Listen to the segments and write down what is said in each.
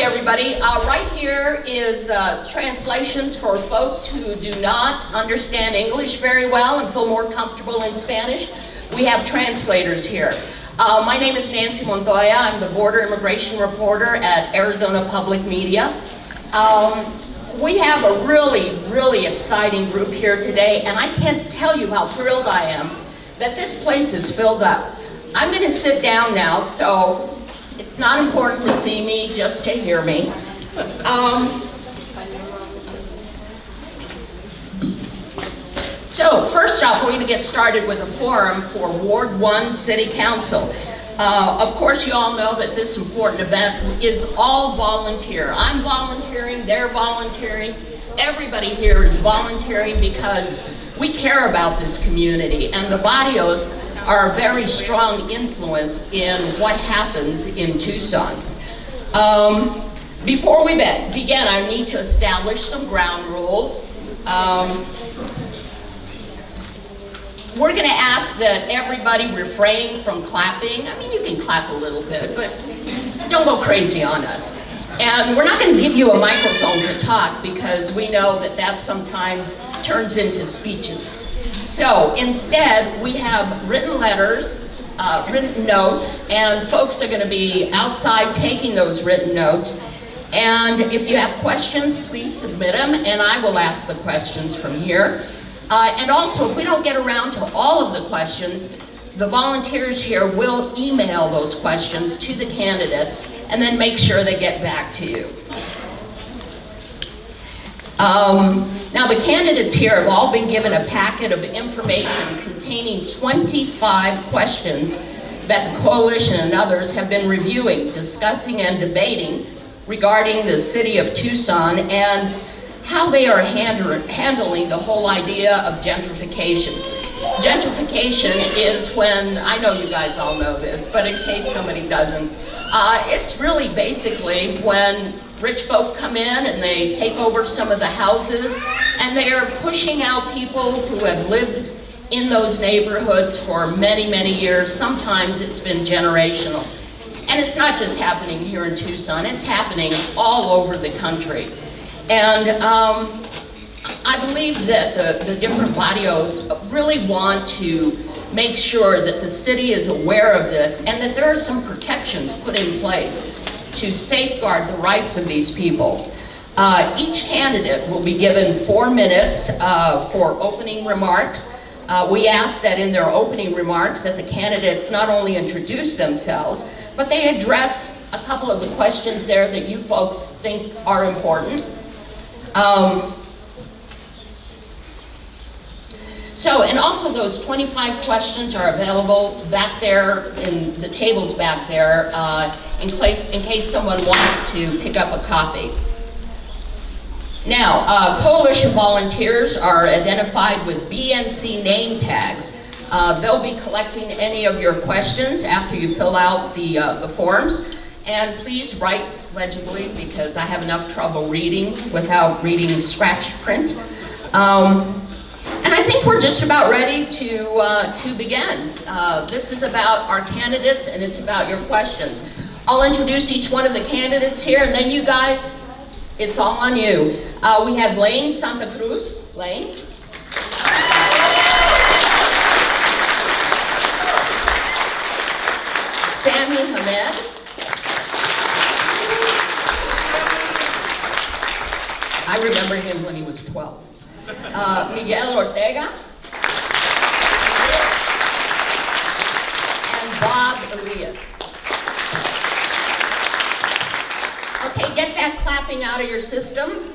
Hi everybody. Right here is translations for folks who do not understand English very well and feel more comfortable in Spanish. We have translators here. My name is Nancy Montoya. I'm the border immigration reporter at Arizona Public Media. We have a really exciting group here today, and I can't tell you how thrilled I am that this place is filled up. I'm going to sit down now, so it's not important to see me, just to hear me. So first off, we're going to get started with a forum for Ward 1 City Council. Of course, you all know that this important event is all volunteer. I'm volunteering, they're volunteering, everybody here is volunteering because we care about this community, and the Barrios are a very strong influence in what happens in Tucson. Before we begin, I need to establish some ground rules. We're going to ask that everybody refrain from clapping. I mean, you can clap a little bit, but don't go crazy on us. And we're not going to give you a microphone to talk because we know that that sometimes turns into speeches. So instead, we have written letters, written notes, and folks are going to be outside taking those written notes. And if you have questions, please submit them, and I will ask the questions from here. And also, if we don't get around to all of the questions, the volunteers here will email those questions to the candidates and then make sure they get back to you. Now, the candidates here have all been given a packet of information containing 25 questions that the coalition and others have been reviewing, discussing, and debating regarding the city of Tucson and how they are handling the whole idea of gentrification. Gentrification is when, I know you guys all know this, but in case somebody doesn't, it's really basically when rich folk come in and they take over some of the houses and they are pushing out people who have lived in those neighborhoods for many years. Sometimes it's been generational. And it's not just happening here in Tucson, it's happening all over the country. And I believe that the different barrios really want to make sure that the city is aware of this and that there are some protections put in place to safeguard the rights of these people. Each candidate will be given 4 minutes for opening remarks. We ask that in their opening remarks that the candidates not only introduce themselves, but they address a couple of the questions there that you folks think are important. And also those 25 questions are available back there in the tables back there in case someone wants to pick up a copy. Now, coalition volunteers are identified with BNC name tags. They'll be collecting any of your questions after you fill out the forms. And please write legibly because I have enough trouble reading without reading scratch print. And I think we're just about ready to begin. This is about our candidates and it's about your questions. I'll introduce each one of the candidates here and then you guys, it's all on you. We have Lane Santa Cruz. Lane. Sammy Hamed. I remember him when he was 12. Miguel Ortega. And Bob Elias. Okay, get that clapping out of your system.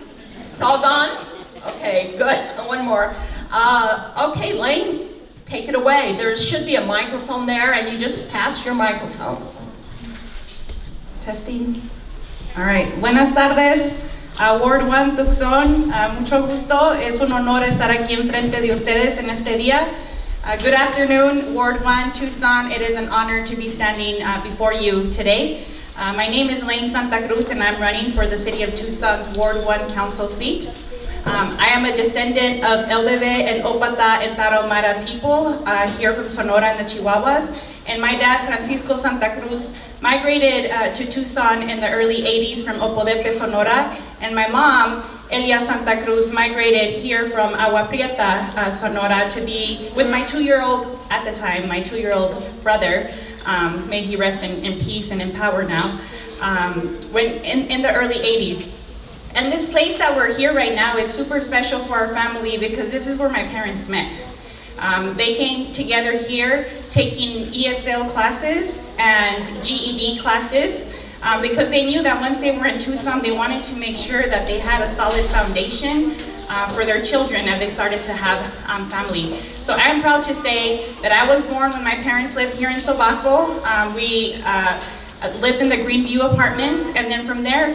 It's all gone? Okay, good. One more. Okay, Lane, take it away. There should be a microphone there, and you just pass your microphone. Testing. All right. Buenas tardes. Ward 1 Tucson, mucho gusto. Es un honor estar aquí enfrente de ustedes en este día. Good afternoon, Ward 1 Tucson. It is an honor to be standing before you today. My name is Lane Santa Cruz and I'm running for the City of Tucson's Ward 1 Council seat. I am a descendant of Eldeve and Opata and Tarahumara people here from Sonora and the Chihuahuas. And my dad, Francisco Santa Cruz, migrated to Tucson in the early 80s from Opodepe, Sonora, and my mom, Elia Santa Cruz, migrated here from Agua Prieta, Sonora, to be with my 2-year-old, at the time, my 2-year-old brother, may he rest in peace and in power now, when in the early 80s. And this place that we're here right now is super special for our family because this is where my parents met. They came together here taking ESL classes and GED classes because they knew that once they were in Tucson, they wanted to make sure that they had a solid foundation for their children as they started to have family. So I am proud to say that I was born when my parents lived here in Sobaco. We lived in the Greenview apartments, and then from there,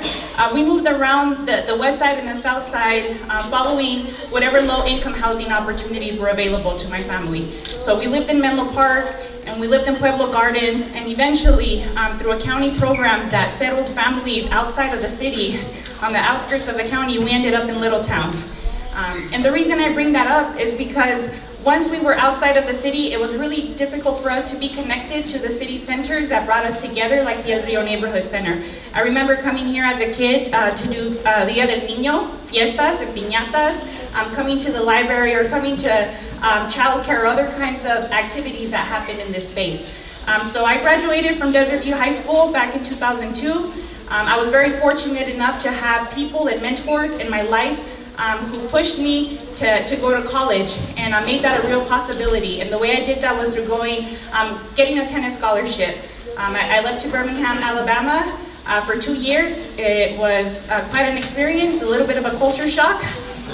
we moved around the west side and the south side, following whatever low-income housing opportunities were available to my family. So we lived in Menlo Park, and we lived in Pueblo Gardens, and eventually, through a county program that settled families outside of the city, on the outskirts of the county, we ended up in Littletown. And the reason I bring that up is because once we were outside of the city, it was really difficult for us to be connected to the city centers that brought us together, like the El Rio Neighborhood Center. I remember coming here as a kid to do Dia del Niño, fiestas and piñatas, coming to the library or coming to childcare or other kinds of activities that happened in this space. So I graduated from Desert View High School back in 2002. I was very fortunate enough to have people and mentors in my life who pushed me to go to college, and made that a real possibility. And the way I did that was through getting a tennis scholarship. I left to Birmingham, Alabama for 2 years. It was quite an experience, a little bit of a culture shock,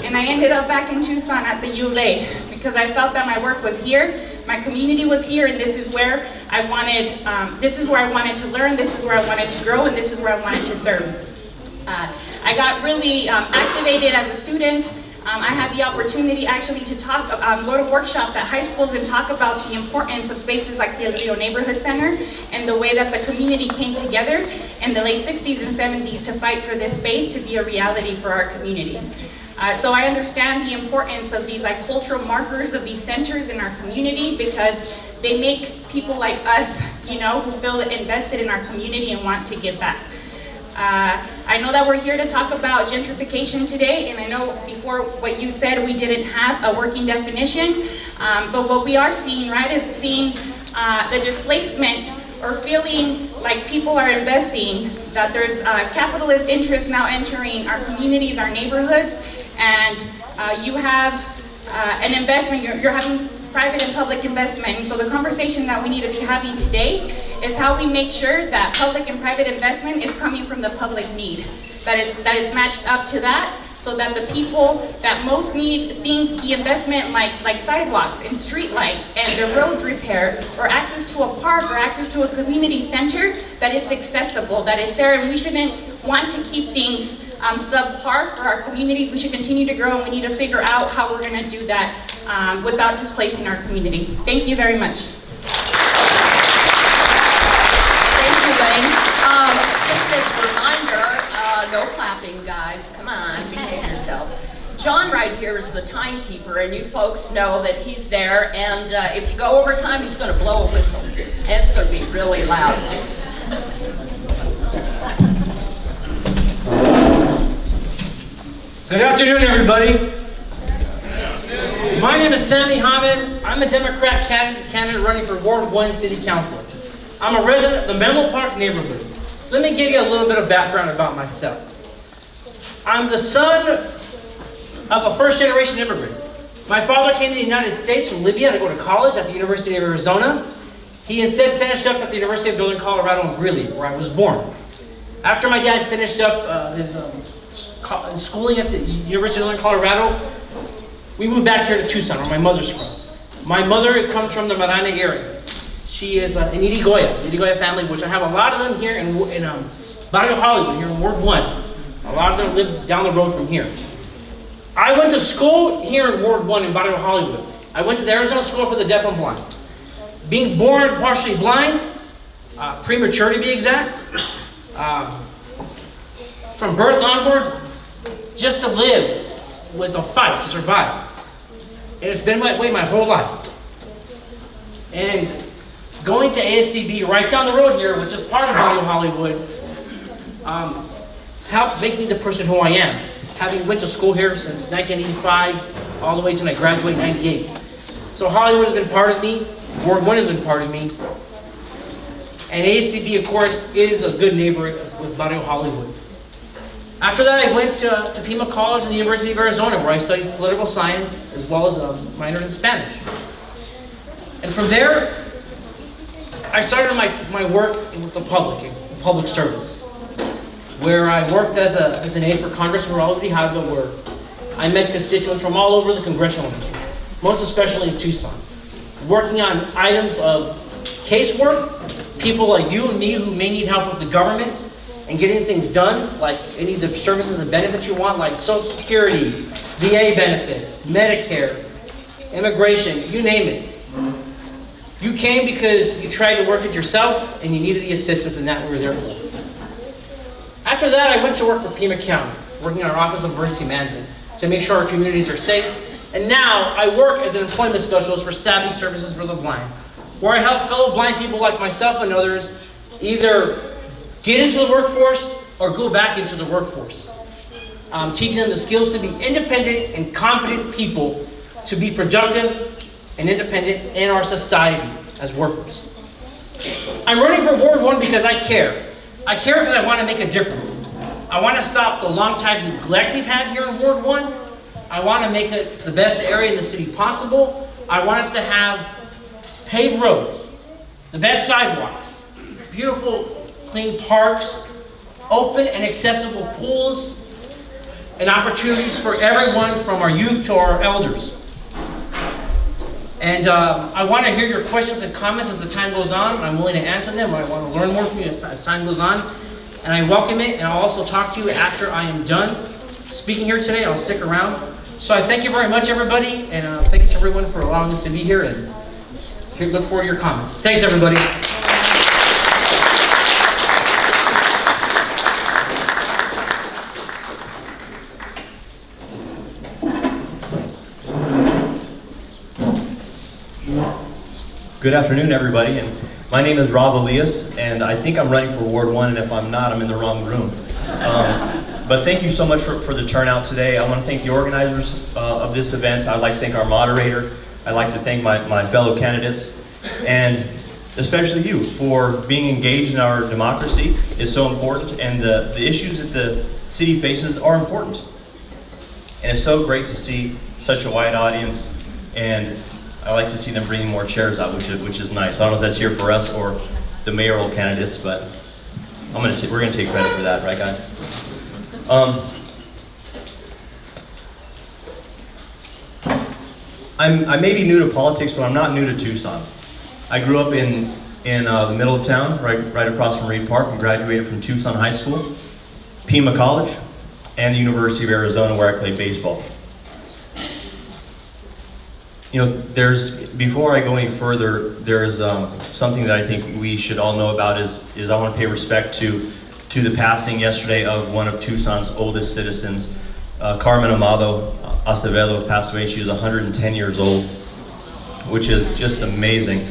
and I ended up back in Tucson at the U of A because I felt that my work was here, my community was here, and this is where I wanted to learn, this is where I wanted to grow, and this is where I wanted to serve. I got really activated as a student. I had the opportunity actually to go to workshops at high schools and talk about the importance of spaces like the El Rio Neighborhood Center and the way that the community came together in the late 60s and 70s to fight for this space to be a reality for our communities. So I understand the importance of these cultural markers of these centers in our community because they make people like us, who feel invested in our community and want to give back. I know that we're here to talk about gentrification today, and I know before what you said we didn't have a working definition, but what we are seeing, right, is seeing the displacement or feeling like people are investing, that there's capitalist interest now entering our communities, our neighborhoods, and you have an investment, you're having private and public investment. And so the conversation that we need to be having today is how we make sure that public and private investment is coming from the public need, that it's matched up to that, so that the people that most need the investment like sidewalks and street lights and the roads repair or access to a park or access to a community center, that it's accessible, that it's there, and we shouldn't want to keep things subpar for our communities. We should continue to grow, and we need to figure out how we're going to do that without displacing our community. Thank you very much. Thank you, Lane. Just as a reminder, no clapping, guys. Come on, behave yourselves. John right here is the timekeeper, and you folks know that he's there, and if you go over time, he's going to blow a whistle, and it's going to be really loud. Good afternoon, everybody. My name is Sammy Hamid. I'm a Democrat candidate running for Ward 1 City Council. I'm a resident of the Menlo Park neighborhood. Let me give you a little bit of background about myself. I'm the son of a first-generation immigrant. My father came to the United States from Libya to go to college at the University of Arizona. He instead finished up at the University of Northern Colorado in Greeley, where I was born. After my dad finished up his schooling at the University of Northern Colorado, we moved back here to Tucson, where my mother's from. My mother comes from the Marana area. She is an Irigoyen family, which I have a lot of them here in Barrio Hollywood, here in Ward 1. A lot of them live down the road from here. I went to school here in Ward 1 in Barrio Hollywood. I went to the Arizona School for the Deaf and Blind. Being born partially blind, premature to be exact, from birth onward, just to live was a fight to survive. And it's been that way my whole life. And going to ASDB right down the road here, which is part of Barrio Hollywood, helped make me the person who I am. Having went to school here since 1985, all the way till I graduated in 98. So Hollywood has been part of me, Ward 1 has been part of me, and ASDB, of course, is a good neighbor with Barrio Hollywood. After that, I went to Pima College and the University of Arizona, where I studied political science, as well as a minor in Spanish. And from there, I started my work with the public service, where I worked as an aide for Congressman Raul Grijalva, where I met constituents from all over the congressional district, most especially in Tucson, working on items of casework, people like you and me who may need help with the government, and getting things done, like any of the services and benefits you want, like Social Security, VA benefits, Medicare, immigration, you name it. You came because you tried to work it yourself and you needed the assistance, and that we were there for. After that, I went to work for Pima County, working in our Office of Emergency Management to make sure our communities are safe. And now I work as an employment specialist for Savvy Services for the Blind, where I help fellow blind people like myself and others either get into the workforce or go back into the workforce. Teaching them the skills to be independent and confident people, to be productive and independent in our society as workers. I'm running for Ward 1 because I care. I care because I want to make a difference. I want to stop the long time neglect we've had here in Ward 1. I want to make it the best area in the city possible. I want us to have paved roads, the best sidewalks, beautiful clean parks, open and accessible pools, and opportunities for everyone from our youth to our elders. And I want to hear your questions and comments as the time goes on. I'm willing to answer them. I want to learn more from you as time goes on. And I welcome it, and I'll also talk to you after I am done speaking here today. I'll stick around. So I thank you very much, everybody, and thank you to everyone for allowing us to be here, and look forward to your comments. Thanks, everybody. Good afternoon, everybody, and my name is Rob Elias, and I think I'm running for Ward 1, and if I'm not, I'm in the wrong room. But thank you so much for the turnout today. I want to thank the organizers of this event. I'd like to thank our moderator. I'd like to thank my fellow candidates, and especially you for being engaged in our democracy. Is so important, and the issues that the city faces are important. And it's so great to see such a wide audience, and I like to see them bringing more chairs out, which is nice. I don't know if that's here for us or the mayoral candidates, but we're going to take credit for that, right, guys? I may be new to politics, but I'm not new to Tucson. I grew up in the middle of town, right across from Reed Park, and graduated from Tucson High School, Pima College, and the University of Arizona, where I played baseball. You know, before I go any further, there's something that I think we should all know about is I want to pay respect to the passing yesterday of one of Tucson's oldest citizens, Carmen Amado Acevedo passed away. She was 110 years old, which is just amazing.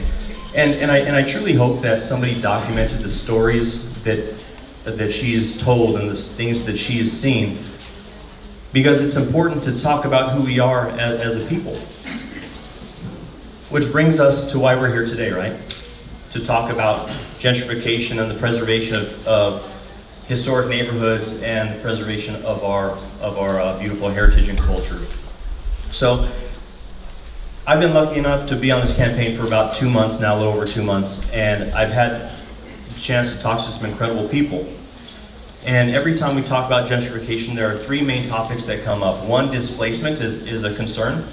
And I truly hope that somebody documented the stories that she's told and the things that she's seen, because it's important to talk about who we are as a people. Which brings us to why we're here today, right? To talk about gentrification and the preservation of historic neighborhoods and the preservation of our beautiful heritage and culture. So, I've been lucky enough to be on this campaign for about 2 months now, a little over 2 months, and I've had a chance to talk to some incredible people. And every time we talk about gentrification, there are three main topics that come up. One, displacement is a concern.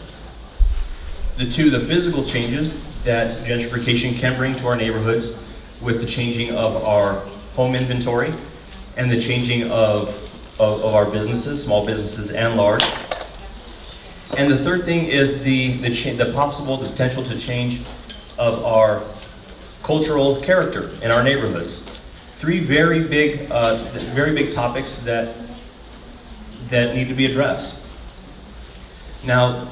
The two, the physical changes that gentrification can bring to our neighborhoods with the changing of our home inventory and the changing of our businesses, small businesses and large. And the third thing is the potential to change of our cultural character in our neighborhoods. Three very big topics that need to be addressed. Now,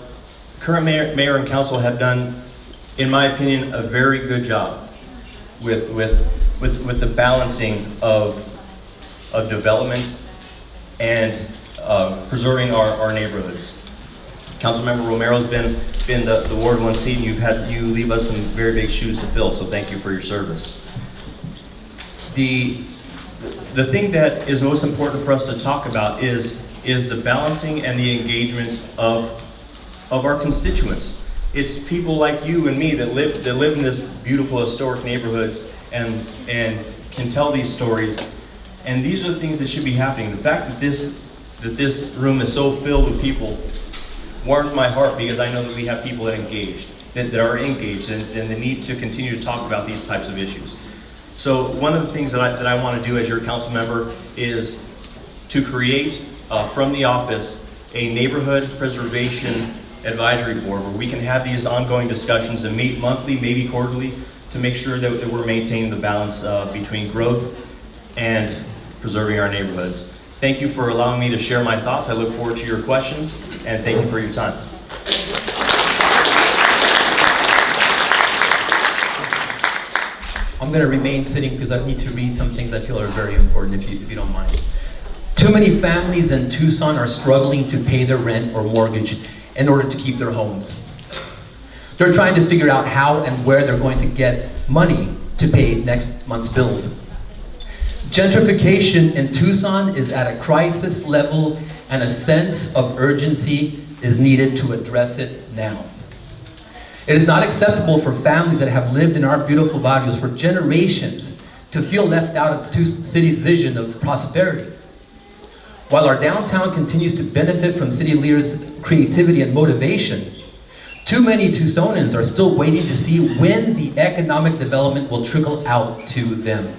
current mayor and council have done, in my opinion, a very good job with the balancing of development and preserving our neighborhoods. Councilmember Romero's been the Ward 1 seat, and you leave us some very big shoes to fill, so thank you for your service. The thing that is most important for us to talk about is the balancing and the engagement of our constituents. It's people like you and me that live in this beautiful historic neighborhoods and can tell these stories. And these are the things that should be happening. The fact that this room is so filled with people warms my heart, because I know that we have people that are engaged and the need to continue to talk about these types of issues. So one of the things that I want to do as your council member is to create from the office a neighborhood preservation advisory board where we can have these ongoing discussions and meet monthly, maybe quarterly, to make sure that we're maintaining the balance between growth and preserving our neighborhoods. Thank you for allowing me to share my thoughts. I look forward to your questions, and thank you for your time. I'm going to remain sitting because I need to read some things I feel are very important, if you don't mind. Too many families in Tucson are struggling to pay their rent or mortgage in order to keep their homes. They're trying to figure out how and where they're going to get money to pay next month's bills. Gentrification in Tucson is at a crisis level, and a sense of urgency is needed to address it now. It is not acceptable for families that have lived in our beautiful barrios for generations to feel left out of the city's vision of prosperity. While our downtown continues to benefit from city leaders' creativity and motivation, too many Tucsonans are still waiting to see when the economic development will trickle out to them.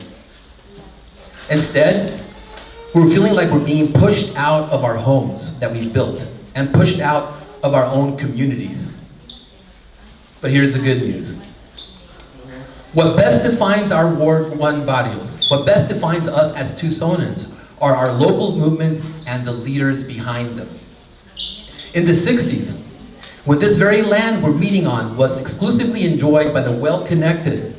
Instead, we're feeling like we're being pushed out of our homes that we've built and pushed out of our own communities. But here's the good news. What best defines our Ward 1 barrios, what best defines us as Tucsonans, are our local movements and the leaders behind them. In the 60s, when this very land we're meeting on was exclusively enjoyed by the well-connected,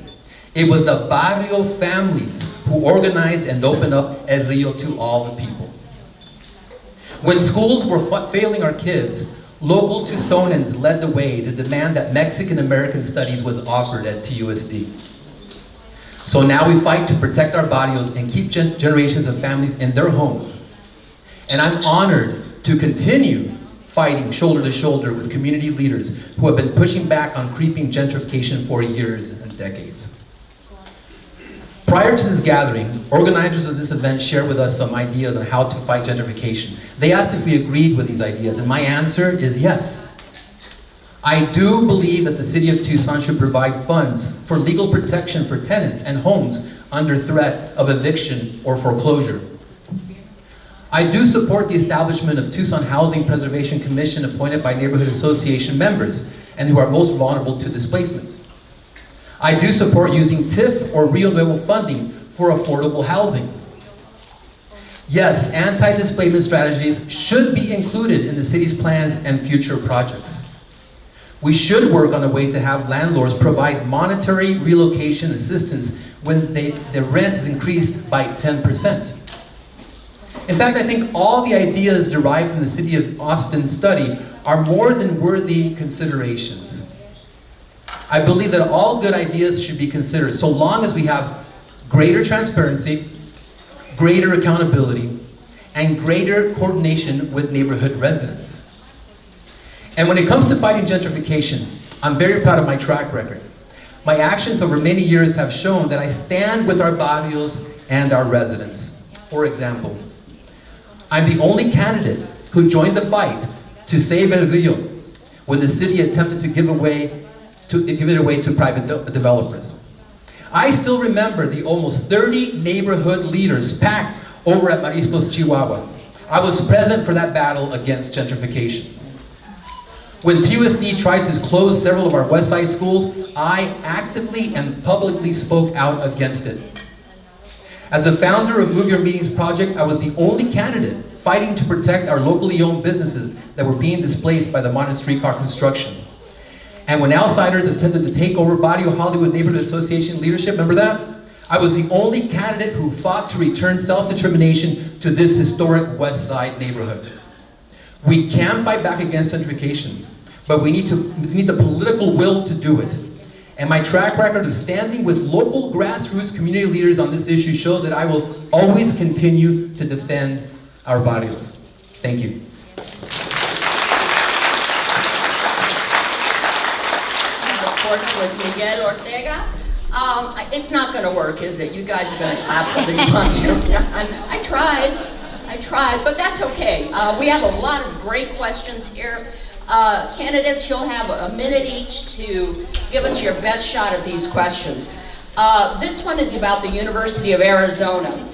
it was the Barrio families who organized and opened up El Rio to all the people. When schools were failing our kids, local Tucsonans led the way to demand that Mexican American studies was offered at TUSD. So now we fight to protect our barrios and keep generations of families in their homes. And I'm honored to continue fighting shoulder to shoulder with community leaders who have been pushing back on creeping gentrification for years and decades. Prior to this gathering, organizers of this event shared with us some ideas on how to fight gentrification. They asked if we agreed with these ideas, and my answer is yes. I do believe that the city of Tucson should provide funds for legal protection for tenants and homes under threat of eviction or foreclosure. I do support the establishment of Tucson Housing Preservation Commission appointed by neighborhood association members and who are most vulnerable to displacement. I do support using TIF or Rio Nuevo funding for affordable housing. Yes, anti-displacement strategies should be included in the city's plans and future projects. We should work on a way to have landlords provide monetary relocation assistance when their rent is increased by 10%. In fact, I think all the ideas derived from the City of Austin study are more than worthy considerations. I believe that all good ideas should be considered so long as we have greater transparency, greater accountability, and greater coordination with neighborhood residents. And when it comes to fighting gentrification, I'm very proud of my track record. My actions over many years have shown that I stand with our barrios and our residents. For example, I'm the only candidate who joined the fight to save El Rio when the city attempted to give it away to private developers. I still remember the almost 30 neighborhood leaders packed over at Mariscos, Chihuahua. I was present for that battle against gentrification. When TUSD tried to close several of our West Side schools, I actively and publicly spoke out against it. As a founder of Move Your Meetings Project, I was the only candidate fighting to protect our locally owned businesses that were being displaced by the modern streetcar construction. And when outsiders attempted to take over Barrio Hollywood Neighborhood Association leadership, remember that? I was the only candidate who fought to return self-determination to this historic West Side neighborhood. We can fight back against gentrification, but we need the political will to do it. And my track record of standing with local grassroots community leaders on this issue shows that I will always continue to defend our barrios. Thank you. Of course, was Miguel Ortega. It's not going to work, is it? You guys are going to clap whether you want to. I tried, but that's okay. We have a lot of great questions here. Candidates, you'll have a minute each to give us your best shot at these questions. This one is about the University of Arizona.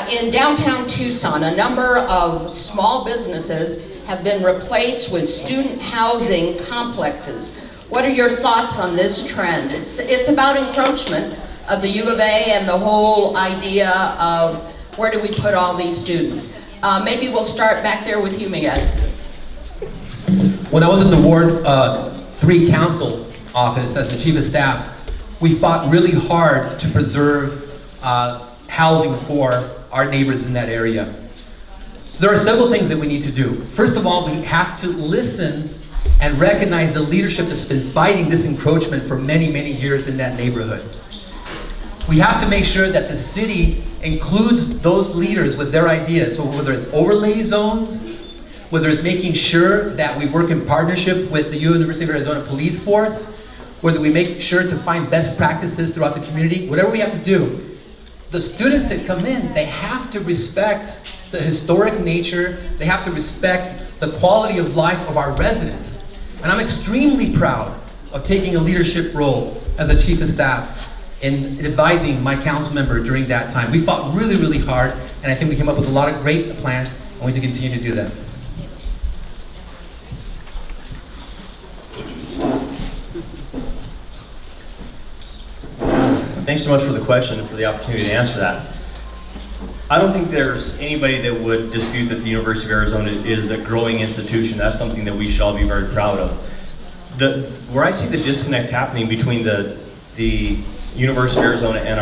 In downtown Tucson, a number of small businesses have been replaced with student housing complexes. What are your thoughts on this trend? It's about encroachment of the U of A and the whole idea of where do we put all these students? Maybe we'll start back there with you, Miguel. When I was in the Ward 3 Council office as the Chief of Staff, we fought really hard to preserve housing for our neighbors in that area. There are several things that we need to do. First of all, we have to listen and recognize the leadership that's been fighting this encroachment for many, many years in that neighborhood. We have to make sure that the city includes those leaders with their ideas. So whether it's overlay zones, whether it's making sure that we work in partnership with the University of Arizona Police Force, whether we make sure to find best practices throughout the community, whatever we have to do, the students that come in, they have to respect the historic nature, they have to respect the quality of life of our residents. And I'm extremely proud of taking a leadership role as a Chief of Staff in advising my council member during that time. We fought really, really hard, and I think we came up with a lot of great plans, and we need to continue to do that. Thanks so much for the question and for the opportunity to answer that. I don't think there's anybody that would dispute that the University of Arizona is a growing institution. That's something that we should all be very proud of. Where I see the disconnect happening between the University of Arizona and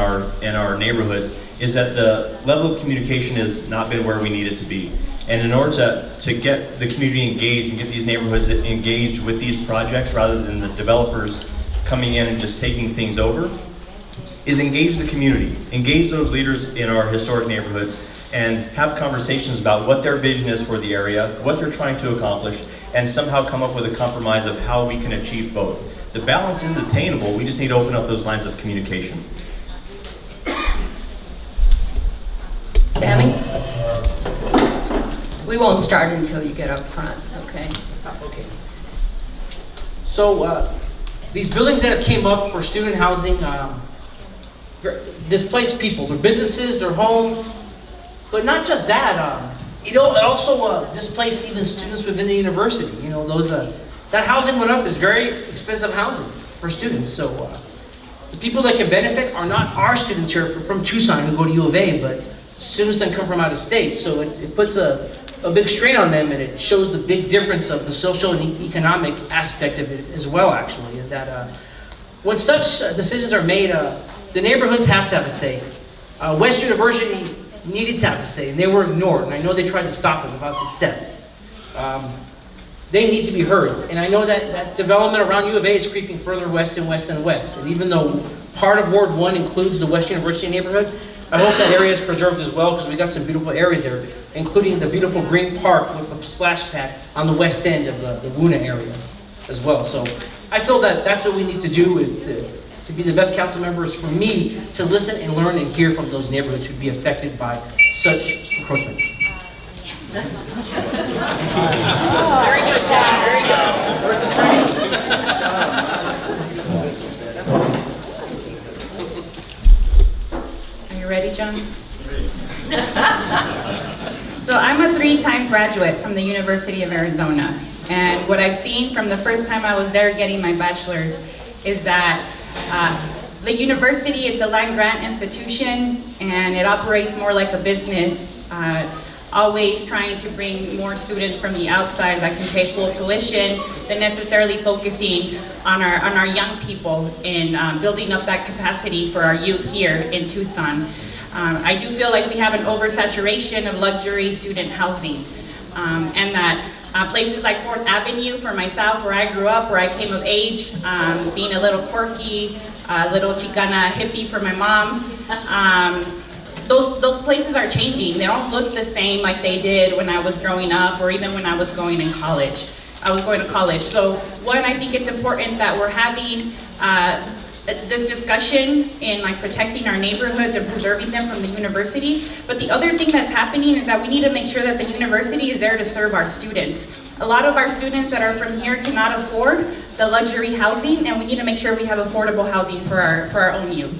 our neighborhoods is that the level of communication has not been where we need it to be. And in order to get the community engaged and get these neighborhoods engaged with these projects rather than the developers coming in and just taking things over, is engage the community, engage those leaders in our historic neighborhoods, and have conversations about what their vision is for the area, what they're trying to accomplish, and somehow come up with a compromise of how we can achieve both. The balance is attainable, we just need to open up those lines of communication. Sammy? We won't start until you get up front, okay? Okay. So these buildings that have came up for student housing, displaced people, their businesses, their homes, but not just that. It also displaced even students within the university. You know, that housing went up is very expensive housing for students. So the people that can benefit are not our students here from Tucson who go to U of A, but students that come from out of state. So it puts a big strain on them, and it shows the big difference of the social and economic aspect of it as well, actually. And that when such decisions are made, the neighborhoods have to have a say. West University needed to have a say, and they were ignored. And I know they tried to stop it without success. They need to be heard. And I know that development around U of A is creeping further west and west and west. And even though part of Ward 1 includes the West University neighborhood, I hope that area is preserved as well, because we got some beautiful areas there, including the beautiful green park with the splash pad on the west end of the Wuna area as well. So I feel that that's what we need to do, is to be the best council members, for me to listen and learn and hear from those neighborhoods who'd be affected by such encroachment. Very good, Tom, very good. Worth the training. Are you ready, John? So I'm a 3-time graduate from the University of Arizona. And what I've seen from the first time I was there getting my bachelor's is that the university is a land grant institution, and it operates more like a business. always trying to bring more students from the outside that can pay full tuition than necessarily focusing on our young people and building up that capacity for our youth here in Tucson. I do feel like we have an oversaturation of luxury student housing, and that places like 4th Avenue for myself, where I grew up, where I came of age, being a little quirky, a little Chicana hippie for my mom, those places are changing. They don't look the same like they did when I was growing up, or even when I was going to college. So one, I think it's important that we're having this discussion in like protecting our neighborhoods and preserving them from the university. But the other thing that's happening is that we need to make sure that the university is there to serve our students. A lot of our students that are from here cannot afford the luxury housing, and we need to make sure we have affordable housing for our own youth.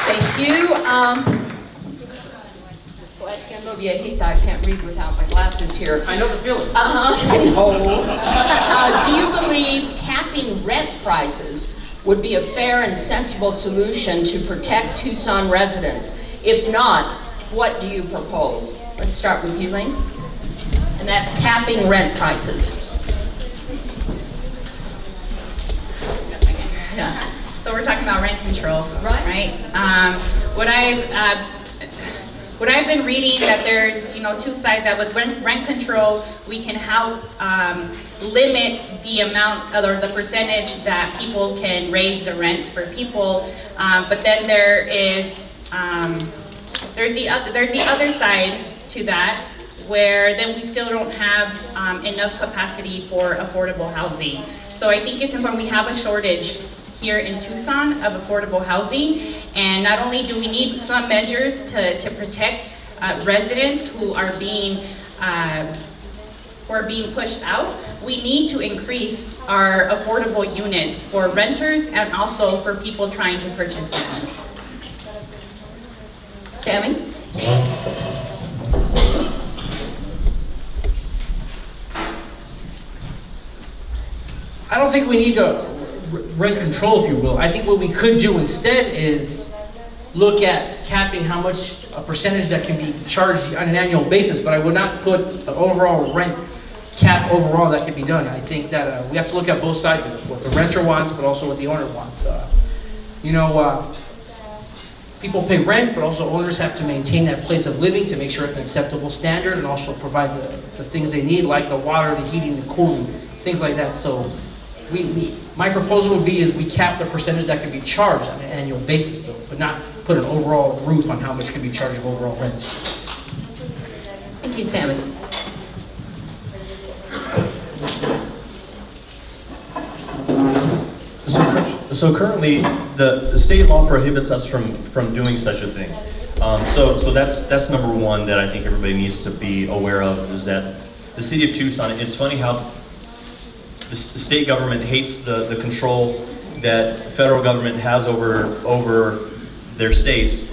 Thank you. Siendo viejita, I can't read without my glasses here. I know the feeling. I know. Do you believe capping rent prices would be a fair and sensible solution to protect Tucson residents? If not, what do you propose? Let's start with you, Ling. And that's capping rent prices. Yeah. So we're talking about rent control, Right. What I've been reading, that there's two sides, that with rent control we can help limit the amount or the percentage that people can raise the rents for people, but then there's the other side to that, where then we still don't have enough capacity for affordable housing. So I think it's important. We have a shortage here in Tucson of affordable housing, and not only do we need some measures to protect residents who are being pushed out, we need to increase our affordable units for renters and also for people trying to purchase them. Sammy? I don't think we need to rent control, if you will. I think what we could do instead is look at capping how much a percentage that can be charged on an annual basis, but I would not put an overall rent cap overall that could be done. I think that we have to look at both sides of it, what the renter wants, but also what the owner wants. People pay rent, but also owners have to maintain that place of living to make sure it's an acceptable standard, and also provide the things they need, like the water, the heating, the cooling, things like that. So my proposal would be is we cap the percentage that can be charged on an annual basis, though, but not put an overall roof on how much can be charged of overall rent. Thank you, Sammy. So currently, the state law prohibits us from doing such a thing. So that's number one that I think everybody needs to be aware of, is that the city of Tucson, it's funny how the state government hates the control that federal government has over their states,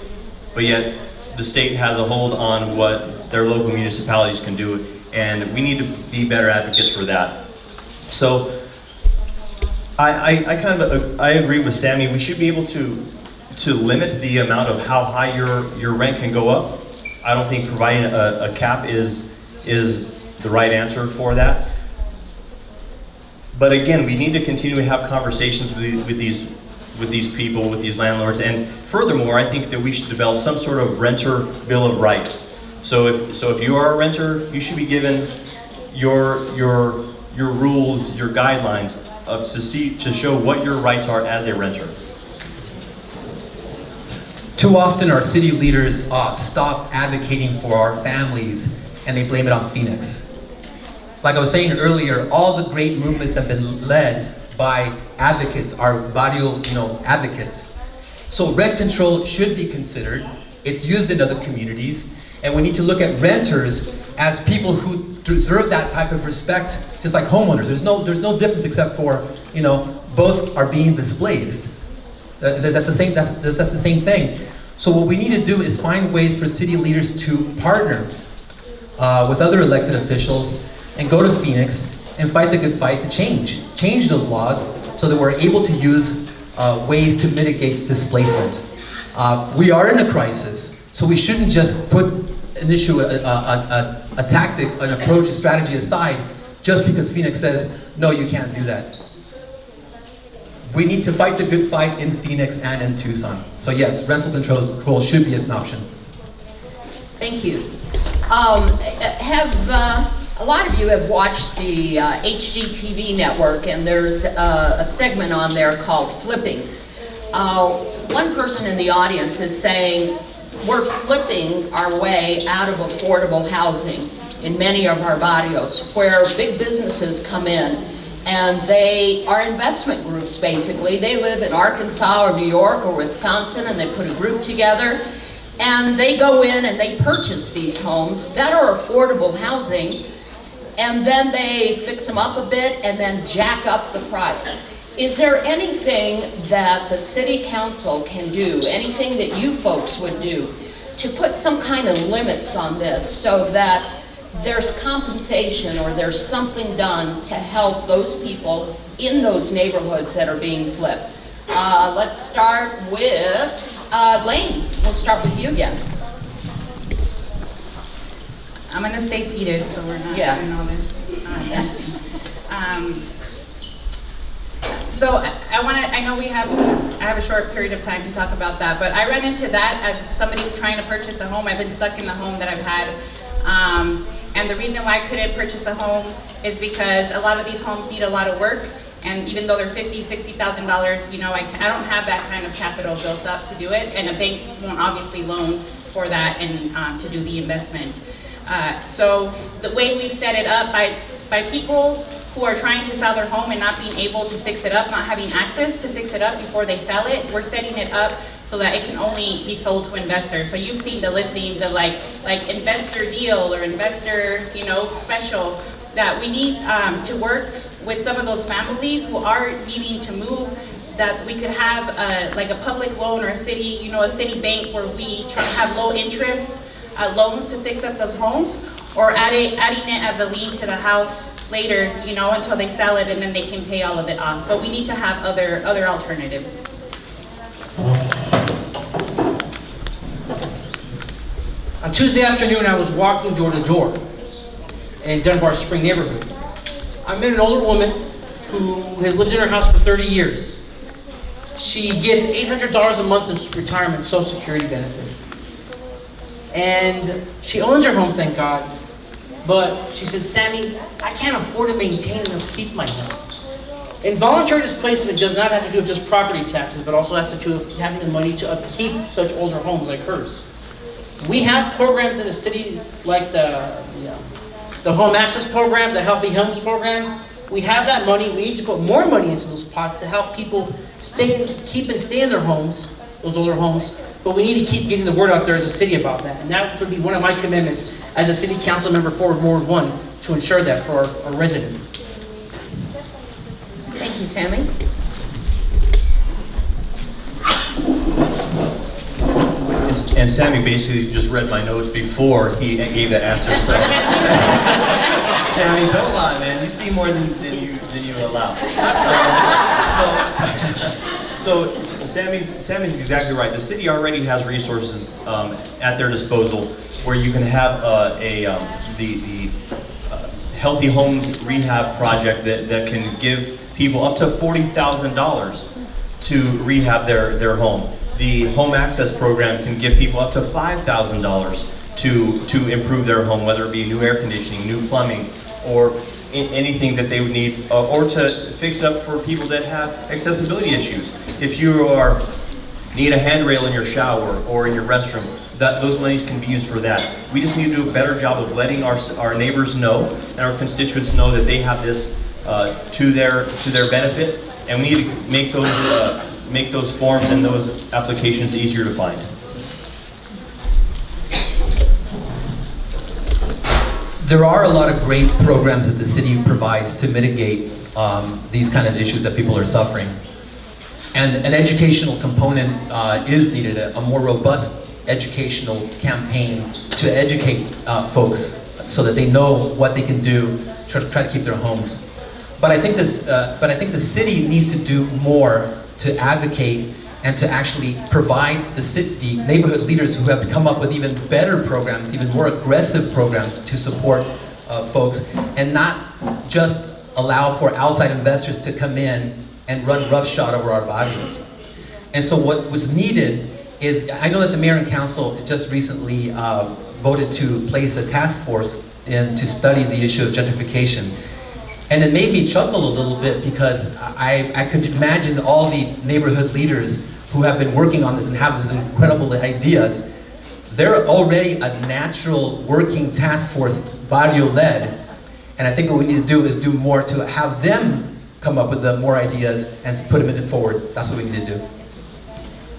but yet the state has a hold on what their local municipalities can do, and we need to be better advocates for that. So I agree with Sammy. We should be able to limit the amount of how high your rent can go up. I don't think providing a cap is the right answer for that. But again, we need to continue to have conversations with these people, with these landlords, and furthermore, I think that we should develop some sort of renter bill of rights. So if you are a renter, you should be given your rules, your guidelines to show what your rights are as a renter. Too often our city leaders stop advocating for our families and they blame it on Phoenix. Like I was saying earlier, all the great movements have been led by advocates, our Barrio, advocates. So rent control should be considered. It's used in other communities, and we need to look at renters as people who deserve that type of respect, just like homeowners. There's no difference except for, both are being displaced. That's the same thing. So what we need to do is find ways for city leaders to partner with other elected officials and go to Phoenix and fight the good fight to change those laws so that we're able to use ways to mitigate displacement. We are in a crisis, so we shouldn't just put an issue, a tactic, an approach, a strategy aside just because Phoenix says, no, you can't do that. We need to fight the good fight in Phoenix and in Tucson. So yes, rental control should be an option. Thank you. A lot of you have watched the HGTV network, and there's a segment on there called Flipping. One person in the audience is saying, we're flipping our way out of affordable housing in many of our barrios, where big businesses come in, and they are investment groups, basically. They live in Arkansas or New York or Wisconsin, and they put a group together, and they go in and they purchase these homes that are affordable housing, and then they fix them up a bit and then jack up the price. Is there anything that the city council can do, anything that you folks would do, to put some kind of limits on this so that there's compensation or there's something done to help those people in those neighborhoods that are being flipped? Let's start with Lane. We'll start with you again. I'm gonna stay seated so we're not doing all this dancing. So I know I have a short period of time to talk about that, but I ran into that as somebody trying to purchase a home. I've been stuck in the home that I've had. And the reason why I couldn't purchase a home is because a lot of these homes need a lot of work. And even though they're $50,000, $60,000, you know, I don't have that kind of capital built up to do it. And a bank won't obviously loan for that and to do the investment. So the way we've set it up by people who are trying to sell their home and not being able to fix it up, not having access to fix it up before they sell it, we're setting it up so that it can only be sold to investors. So you've seen the listings of like investor deal or investor, you know, special, that we need to work with some of those families who are needing to move, that we could have like a public loan or a city, you know, a city bank where we try to have low interest loans to fix up those homes, or adding it as a lien to the house later, you know, until they sell it and then they can pay all of it off. But we need to have other alternatives. On Tuesday afternoon, I was walking door to door in Dunbar Spring neighborhood. I met an older woman who has lived in her house for 30 years. She gets $800 a month in retirement Social Security benefits. And she owns her home, thank God. But she said, Sammy, I can't afford to maintain and upkeep my home. Involuntary displacement does not have to do with just property taxes, but also has to do with having the money to upkeep such older homes like hers. We have programs in the city like the Home Access Program, the Healthy Homes Program. We have that money. We need to put more money into those pots to help people keep and stay in their homes, those older homes. But we need to keep getting the word out there as a city about that. And that would be one of my commitments as a city council member for Ward 1 to ensure that for our residents. Thank you, Sammy. And Sammy basically just read my notes before he gave that answer. So, Sammy, don't lie, man. You see more than you allow. So Sammy's exactly right. The city already has resources at their disposal where you can have the Healthy Homes Rehab project that can give people up to $40,000 to rehab their home. The Home Access Program can give people up to $5,000 to improve their home, whether it be new air conditioning, new plumbing, or anything that they would need, or to fix up for people that have accessibility issues. If you need a handrail in your shower or in your restroom, those monies can be used for that. We just need to do a better job of letting our neighbors know and our constituents know that they have this to their benefit, and we need to make those forms and those applications easier to find. There are a lot of great programs that the city provides to mitigate these kind of issues that people are suffering. And an educational component is needed, a more robust educational campaign to educate folks so that they know what they can do to try to keep their homes. But I think the city needs to do more to advocate and to actually provide the neighborhood leaders who have come up with even better programs, even more aggressive programs to support folks, and not just allow for outside investors to come in and run roughshod over our barrios. And so what was needed is, I know that the mayor and council just recently voted to place a task force in to study the issue of gentrification. And it made me chuckle a little bit because I could imagine all the neighborhood leaders who have been working on this and have these incredible ideas. They're already a natural working task force, Barrio led. And I think what we need to do is do more to have them come up with more ideas and put them forward. That's what we need to do.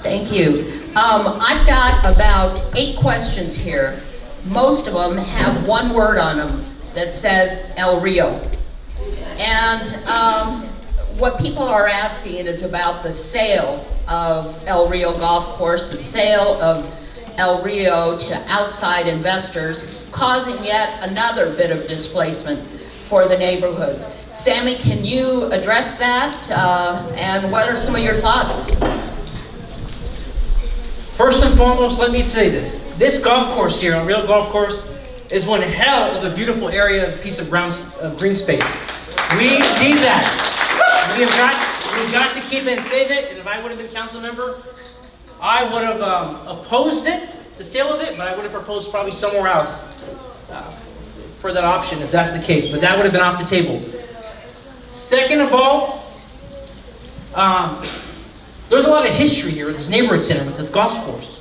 Thank you. I've got about 8 questions here. Most of them have one word on them that says El Rio. And what people are asking is about the sale of El Rio Golf Course, the sale of El Rio to outside investors, causing yet another bit of displacement for the neighborhoods. Sammy, can you address that? And what are some of your thoughts? First and foremost, let me say this. This golf course here, El Rio Golf Course, is one hell of a beautiful area, piece of green space. We need that. We've got to keep it and save it, and if I would have been council member, I would have opposed it, the sale of it, but I would have proposed probably somewhere else for that option, if that's the case, but that would have been off the table. Second of all, there's a lot of history here at this neighborhood center with this golf course.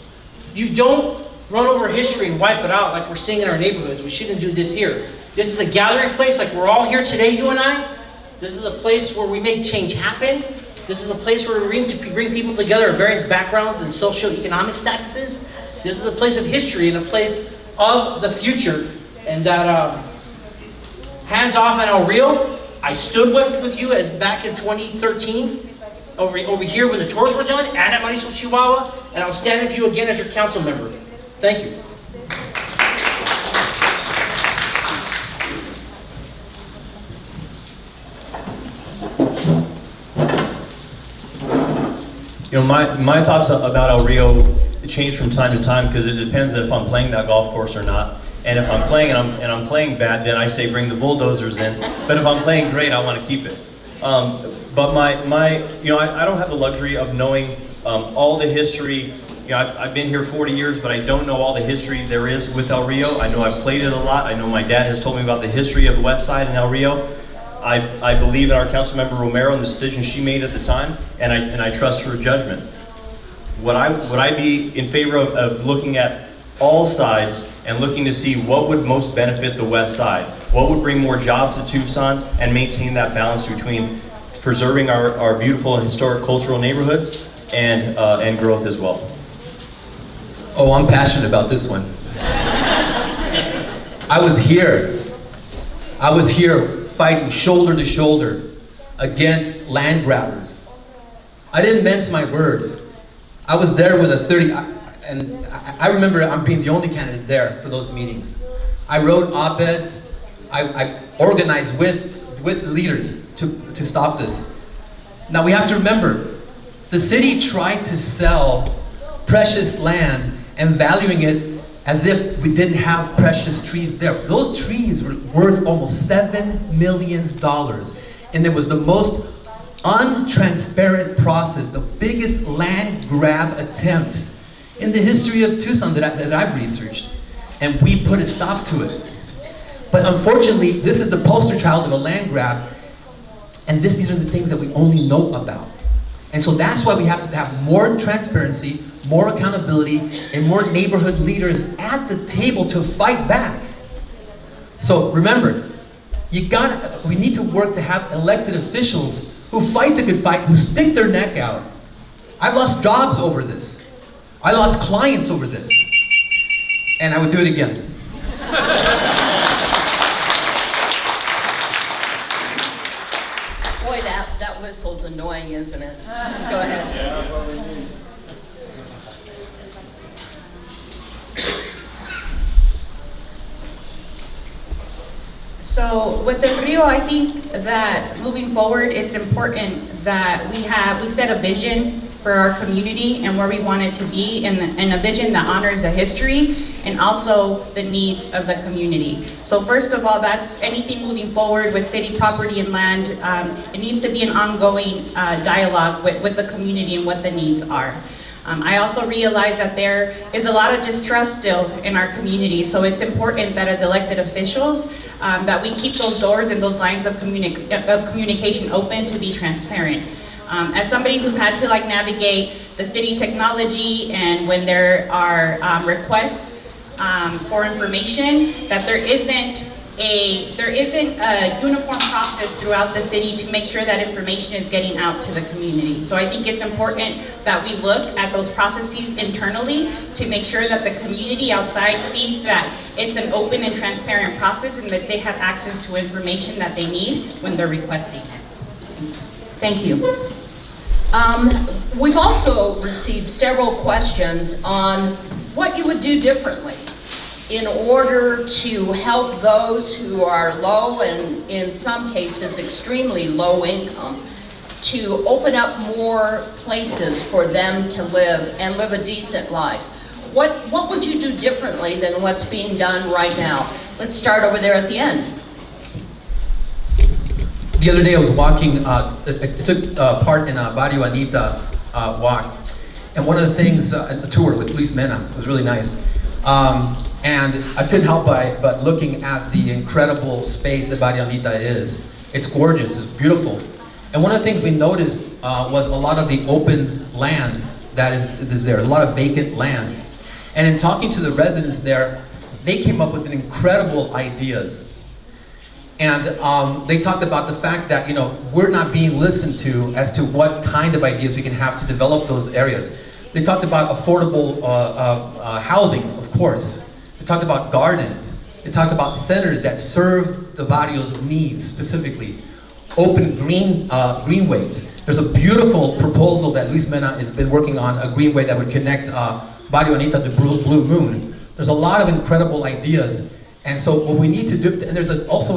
You don't run over history and wipe it out like we're seeing in our neighborhoods. We shouldn't do this here. This is a gathering place like we're all here today, you and I. This is a place where we make change happen. This is a place where we bring people together of various backgrounds and socioeconomic statuses. This is a place of history and a place of the future. And that hands off on El Rio, I stood with you as back in 2013 over here when the tours were done and at Marisol, Chihuahua, and I'll stand with you again as your council member. Thank you. You know, my thoughts about El Rio change from time to time because it depends if I'm playing that golf course or not. And if I'm playing and I'm playing bad, then I say bring the bulldozers in. But if I'm playing great, I want to keep it. But I don't have the luxury of knowing all the history. You know, I've been here 40 years, but I don't know all the history there is with El Rio. I know I've played it a lot. I know my dad has told me about the history of the West Side and El Rio. I believe in our council member Romero and the decision she made at the time, and I trust her judgment. Would I be in favor of looking at all sides and looking to see what would most benefit the West Side? What would bring more jobs to Tucson and maintain that balance between preserving our beautiful and historic cultural neighborhoods and growth as well? Oh, I'm passionate about this one. I was here fighting shoulder to shoulder against land grabbers. I didn't mince my words. I was there with a 30, and I remember I'm being the only candidate there for those meetings. I wrote op-eds, I organized with leaders to stop this. Now we have to remember, the city tried to sell precious land and valuing it as if we didn't have precious trees there. Those trees were worth almost $7 million. And it was the most untransparent process, the biggest land grab attempt in the history of Tucson that I've researched. And we put a stop to it. But unfortunately, this is the poster child of a land grab, and these are the things that we only know about. And so that's why we have to have more transparency, more accountability, and more neighborhood leaders at the table to fight back. So remember, we need to work to have elected officials who fight the good fight, who stick their neck out. I've lost jobs over this. I lost clients over this. And I would do it again. Boy, that whistle's annoying, isn't it? Go ahead. So with the Rio, I think that moving forward, it's important that we set a vision for our community and where we want it to be, and a vision that honors the history and also the needs of the community. So first of all, that's anything moving forward with city property and land. It needs to be an ongoing dialogue with the community and what the needs are. I also realize that there is a lot of distrust still in our community, so it's important that as elected officials, that we keep those doors and those lines of communication open to be transparent. As somebody who's had to navigate the city technology, and when there are requests for information, that there isn't a uniform process throughout the city to make sure that information is getting out to the community. So I think it's important that we look at those processes internally to make sure that the community outside sees that it's an open and transparent process and that they have access to information that they need when they're requesting it. Thank you. We've also received several questions on what you would do differently in order to help those who are low and in some cases extremely low income, to open up more places for them to live and live a decent life. What would you do differently than what's being done right now? Let's start over there at the end. The other day I was walking, I took part in a Barrio Anita walk, and one of the things, a tour with Luis Mena, it was really nice. And I couldn't help but looking at the incredible space that Barrio Anita is. It's gorgeous, it's beautiful. And one of the things we noticed was a lot of the open land that is there, a lot of vacant land. And in talking to the residents there, they came up with incredible ideas. And they talked about the fact that, we're not being listened to as to what kind of ideas we can have to develop those areas. They talked about affordable housing, of course. They talked about gardens. They talked about centers that serve the barrio's needs specifically. Open greenways. There's a beautiful proposal that Luis Mena has been working on, a greenway that would connect Barrio Anita to Blue Moon. There's a lot of incredible ideas. And so what we need to do, and there's also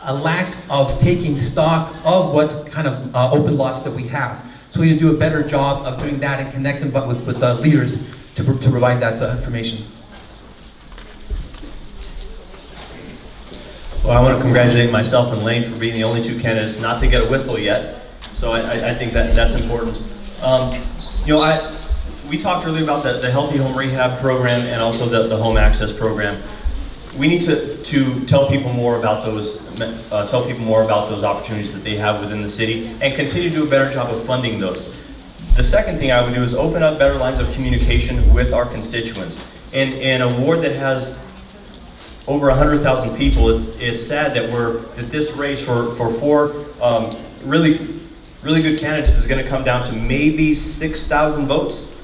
a lack of taking stock of what kind of open lots that we have. So we need to do a better job of doing that and connecting with the leaders to provide that information. Well, I want to congratulate myself and Lane for being the only two candidates not to get a whistle yet. So I think that's important. We talked earlier about the Healthy Home Rehab program and also the Home Access program. We need to tell people more about those opportunities that they have within the city and continue to do a better job of funding those. The second thing I would do is open up better lines of communication with our constituents. In a ward that has over 100,000 people, it's sad that this race for four really good candidates is going to come down to maybe 6,000 votes.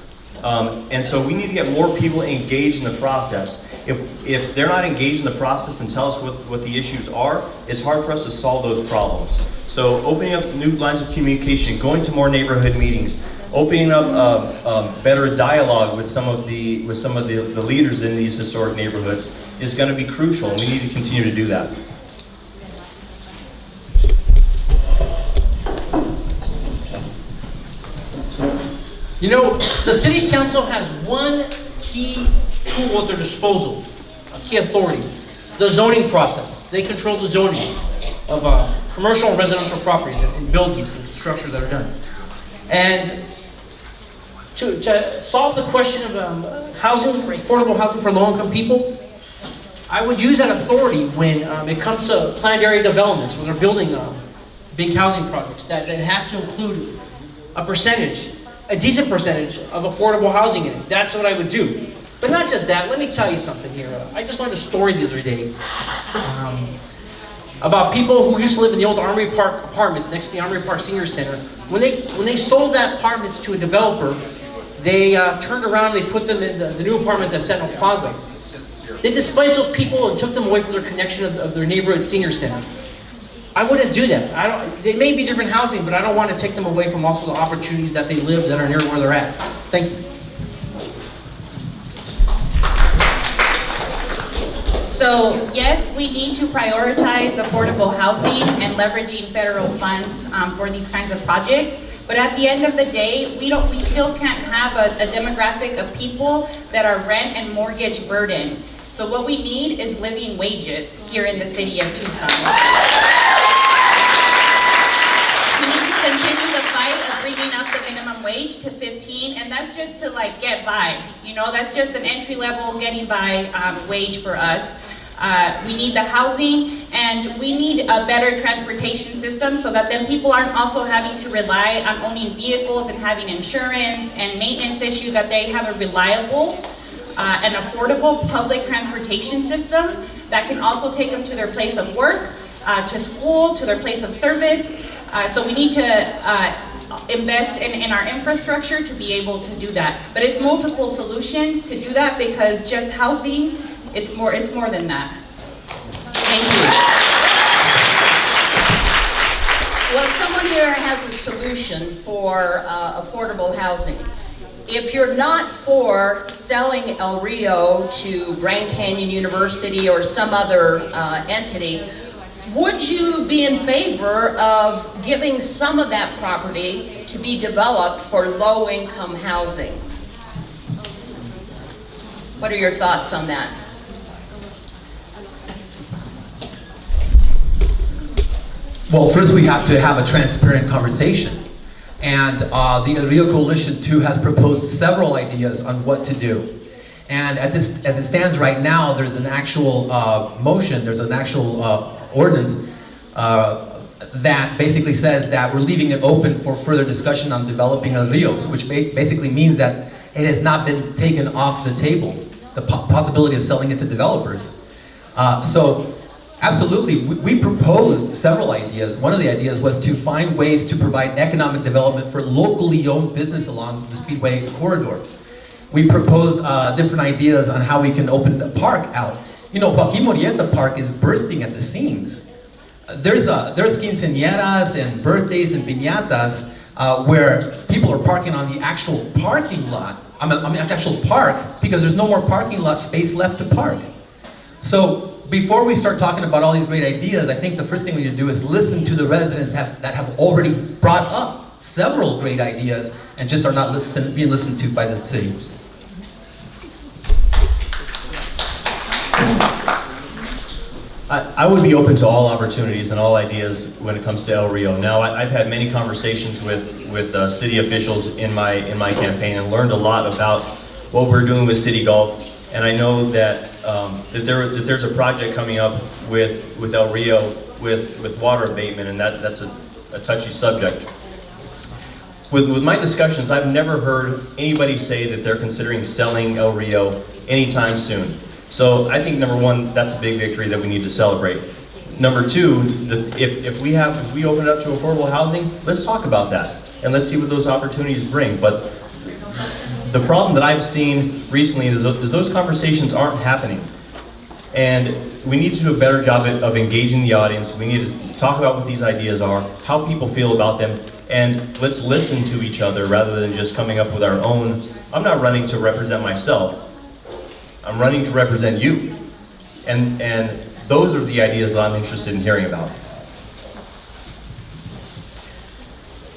And so we need to get more people engaged in the process. If they're not engaged in the process and tell us what the issues are, it's hard for us to solve those problems. So opening up new lines of communication, going to more neighborhood meetings, opening up better dialogue with some of the leaders in these historic neighborhoods is going to be crucial, and we need to continue to do that. The city council has one key tool at their disposal, a key authority, the zoning process. They control the zoning of commercial and residential properties and buildings and structures that are done. And to solve the question of housing, affordable housing for low-income people, I would use that authority when it comes to planned area developments, when they're building big housing projects, that has to include a decent percentage of affordable housing in it. That's what I would do. But not just that, let me tell you something here. I just learned a story the other day about people who used to live in the old Armory Park apartments next to the Armory Park Senior Center. When they sold that apartments to a developer, they turned around and they put them in the new apartments at Sentinel Plaza. They displaced those people and took them away from their connection of their neighborhood senior center. I wouldn't do that. They may be different housing, but I don't want to take them away from also the opportunities that they live that are near where they're at. Thank you. So yes, we need to prioritize affordable housing and leveraging federal funds for these kinds of projects. But at the end of the day, we still can't have a demographic of people that are rent and mortgage burdened. So what we need is living wages here in the city of Tucson. We need to continue the fight of bringing up the minimum wage to 15, and that's just to like get by. You know, that's just an entry level getting by wage for us. We need the housing, and we need a better transportation system so that then people aren't also having to rely on owning vehicles and having insurance and maintenance issues, that they have a reliable and affordable public transportation system that can also take them to their place of work, to school, to their place of service. So we need to invest in our infrastructure to be able to do that. But it's multiple solutions to do that, because just housing, it's more than that. Thank you. Well, someone here has a solution for affordable housing. If you're not for selling El Rio to Grand Canyon University or some other entity, would you be in favor of giving some of that property to be developed for low-income housing? What are your thoughts on that? Well, first we have to have a transparent conversation. And the El Rio Coalition too has proposed several ideas on what to do. And as it stands right now, there's an actual motion, there's an actual ordinance that basically says that we're leaving it open for further discussion on developing El Rios, which basically means that it has not been taken off the table, the possibility of selling it to developers. So absolutely, we proposed several ideas. One of the ideas was to find ways to provide economic development for locally owned business along the Speedway corridor. We proposed different ideas on how we can open the park out. You know, Joaquin Murrieta Park is bursting at the seams. There's quinceañeras and birthdays and piñatas where people are parking on the actual parking lot, I mean actual park, because there's no more parking lot space left to park. So before we start talking about all these great ideas, I think the first thing we need to do is listen to the residents that have already brought up several great ideas and just are not being listened to by the city. I would be open to all opportunities and all ideas when it comes to El Rio. Now, I've had many conversations with city officials in my campaign and learned a lot about what we're doing with City Golf. And I know that there's a project coming up with El Rio with water abatement, and that's a touchy subject. With my discussions, I've never heard anybody say that they're considering selling El Rio anytime soon. So I think number one, that's a big victory that we need to celebrate. Number two, if we open it up to affordable housing, let's talk about that and let's see what those opportunities bring. But the problem that I've seen recently is those conversations aren't happening. And we need to do a better job of engaging the audience. We need to talk about what these ideas are, how people feel about them, and let's listen to each other rather than just coming up with our own. I'm not running to represent myself. I'm running to represent you. And those are the ideas that I'm interested in hearing about.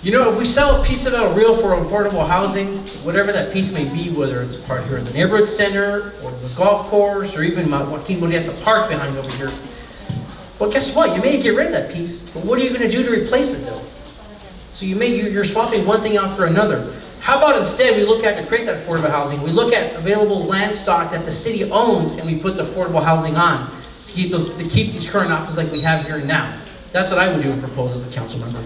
You know, if we sell a piece of El Rio for affordable housing, whatever that piece may be, whether it's part here in the neighborhood center, or the golf course, or even Joaquin Murrieta Park behind over here, well, guess what? You may get rid of that piece, but what are you going to do to replace it, though? So you're swapping one thing out for another. How about instead we look at to create that affordable housing, we look at available land stock that the city owns, and we put the affordable housing on to keep these current options like we have here and now. That's what I would do and propose as a council member.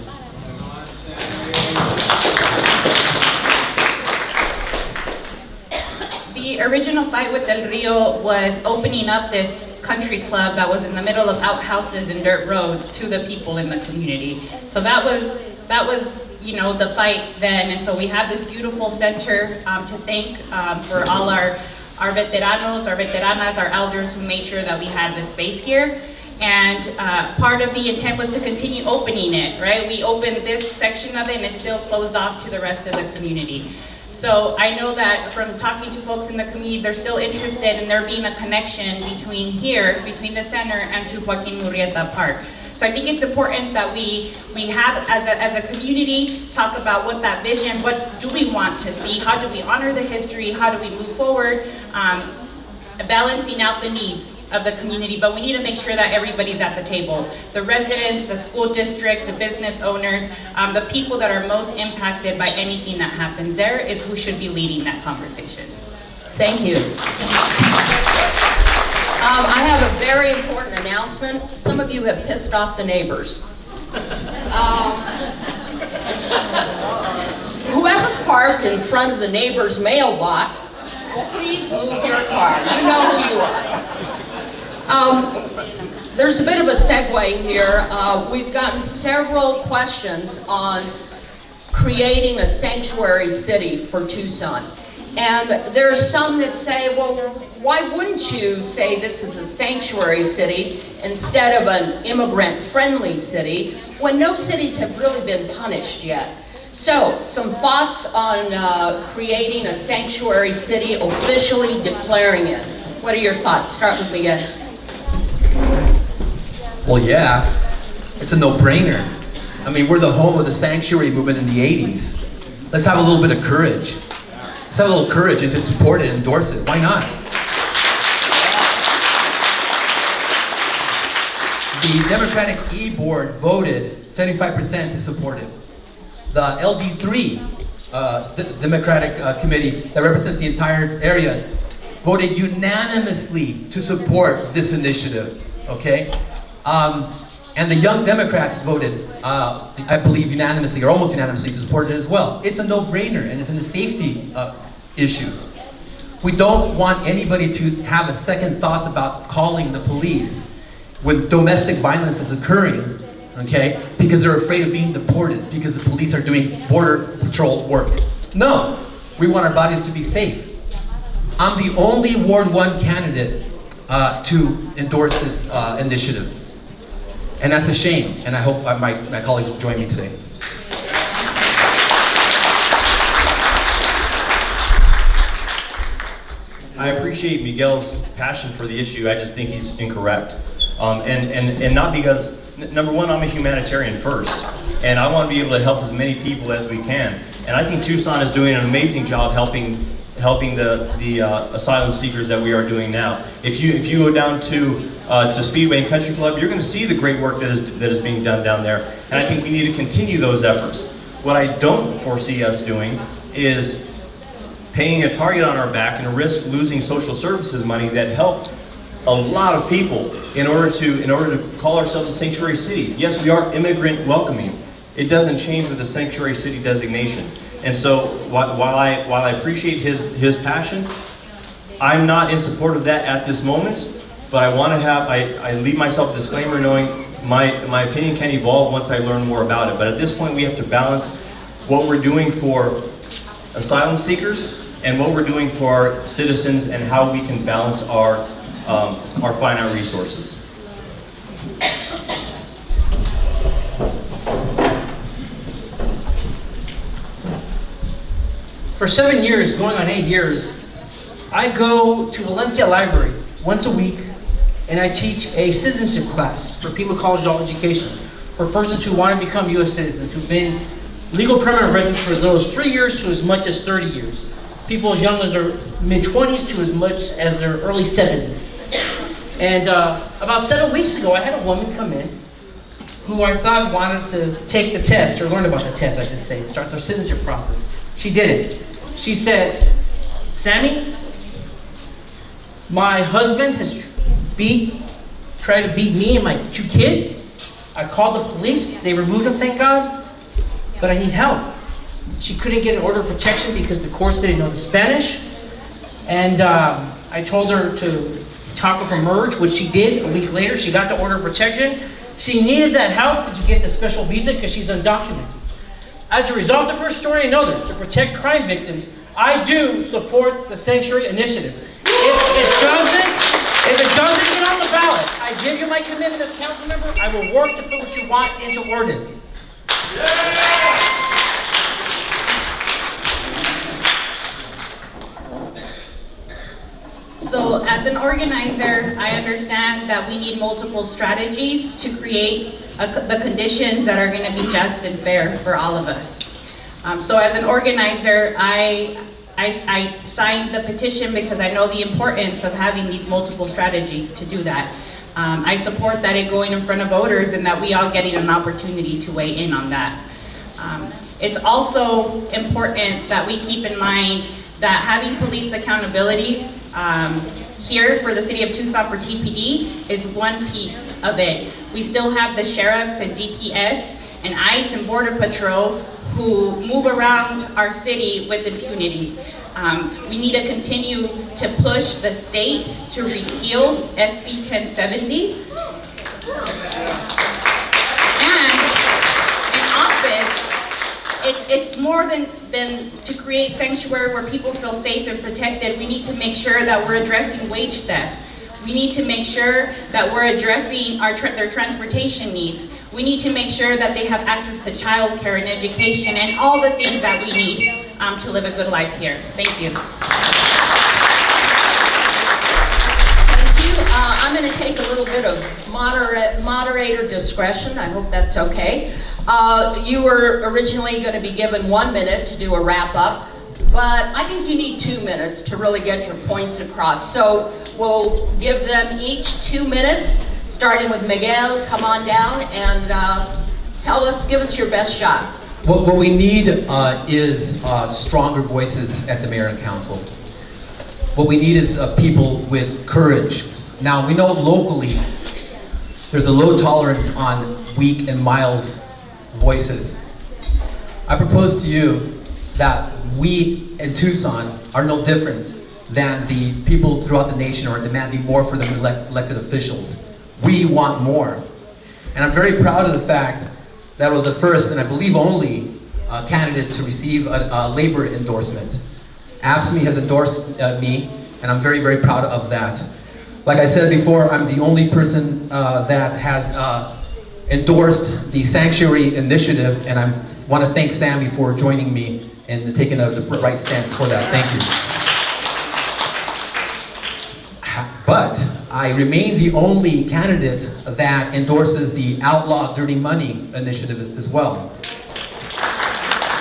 The original fight with El Rio was opening up this country club that was in the middle of outhouses and dirt roads to the people in the community. So that was you know, the fight then, and so we have this beautiful center to thank for all our veteranos, our veteranas, our elders who made sure that we had this space here. And part of the intent was to continue opening it, right? We opened this section of it and it's still closed off to the rest of the community. So I know that from talking to folks in the community, they're still interested in there being a connection between the center and to Joaquin Murrieta Park. So I think it's important that we have, as a community, talk about what that vision, what do we want to see, how do we honor the history, how do we move forward, balancing out the needs of the community, but we need to make sure that everybody's at the table. The residents, the school district, the business owners, the people that are most impacted by anything that happens there is who should be leading that conversation. Thank you. I have a very important announcement. Some of you have pissed off the neighbors. Whoever parked in front of the neighbor's mailbox, please move your car. You know who you are. There's a bit of a segue here. We've gotten several questions on creating a sanctuary city for Tucson. And there's some that say, well, why wouldn't you say this is a sanctuary city instead of an immigrant-friendly city when no cities have really been punished yet? So, some thoughts on creating a sanctuary city, officially declaring it. What are your thoughts? Start with Miguel. Well, yeah, it's a no-brainer. I mean, we're the home of the sanctuary movement in the 80s. Let's have a little bit of courage. Let's have a little courage and just support it and endorse it. Why not? The Democratic E-Board voted 75% to support it. The LD3 Democratic Committee that represents the entire area voted unanimously to support this initiative, okay? And the Young Democrats voted, I believe unanimously, or almost unanimously, to support it as well. It's a no-brainer, and it's a safety issue. We don't want anybody to have a second thoughts about calling the police when domestic violence is occurring, okay? Because they're afraid of being deported, because the police are doing border patrol work. No, we want our bodies to be safe. I'm the only Ward 1 candidate to endorse this initiative. And that's a shame, and I hope my colleagues will join me today. I appreciate Miguel's passion for the issue. I just think he's incorrect. And not because, number one, I'm a humanitarian first, and I want to be able to help as many people as we can. And I think Tucson is doing an amazing job helping the asylum seekers that we are doing now. If you go down to Speedway and Country Club, you're going to see the great work that is being done down there. And I think we need to continue those efforts. What I don't foresee us doing is paying a target on our back and risk losing social services money that help a lot of people in order to call ourselves a sanctuary city. Yes, we are immigrant welcoming. It doesn't change with the sanctuary city designation. And so while I appreciate his passion, I'm not in support of that at this moment. But I want to I leave myself a disclaimer knowing my opinion can evolve once I learn more about it. But at this point, we have to balance what we're doing for asylum seekers and what we're doing for our citizens and how we can balance our finite resources. For 7 years, going on 8 years, I go to Valencia Library once a week, and I teach a citizenship class for people with college adult education, for persons who want to become U.S. citizens, who've been legal permanent residents for as little as 3 years to as much as 30 years. People as young as their mid-20s to as much as their early 70s. And about 7 weeks ago, I had a woman come in who I thought wanted to take the test, or learn about the test, I should say, start their citizenship process. She didn't. She said, Sammy, my husband has tried to beat me and my 2 kids. I called the police, they removed him, thank God, but I need help. She couldn't get an order of protection because the courts didn't know the Spanish. And I told her to talk with her merge, which she did. A week later, she got the order of protection. She needed that help to get the special visa because she's undocumented. As a result of her story and others, to protect crime victims, I do support the Sanctuary Initiative. If it doesn't get on the ballot, I give you my commitment as council member. I will work to put what you want into ordinance. So as an organizer, I understand that we need multiple strategies to create the conditions that are gonna be just and fair for all of us. So as an organizer, I signed the petition because I know the importance of having these multiple strategies to do that. I support that it going in front of voters and that we all getting an opportunity to weigh in on that. It's also important that we keep in mind that having police accountability here for the city of Tucson for TPD is one piece of it. We still have the sheriffs and DPS and ICE and Border Patrol who move around our city with impunity. We need to continue to push the state to repeal SB 1070. And in office, it's more than to create sanctuary where people feel safe and protected. We need to make sure that we're addressing wage theft. We need to make sure that we're addressing their transportation needs. We need to make sure that they have access to childcare and education and all the things that we need to live a good life here. Thank you. Thank you. I'm going to take a little bit of moderator discretion. I hope that's okay. You were originally going to be given 1 minute to do a wrap-up, but I think you need 2 minutes to really get your points across. So we'll give them each 2 minutes, starting with Miguel. Come on down and give us your best shot. What we need is stronger voices at the mayor and council. What we need is people with courage. Now, we know locally there's a low tolerance on weak and mild voices. I propose to you that we in Tucson are no different than the people throughout the nation are demanding more for their elected officials. We want more. And I'm very proud of the fact that I was the first, and I believe only, candidate to receive a labor endorsement. AFSCME has endorsed me, and I'm very, very proud of that. Like I said before, I'm the only person that has endorsed the Sanctuary Initiative, and I want to thank Sammy for joining me and taking the right stance for that. Thank you. But I remain the only candidate that endorses the Outlaw Dirty Money Initiative as well.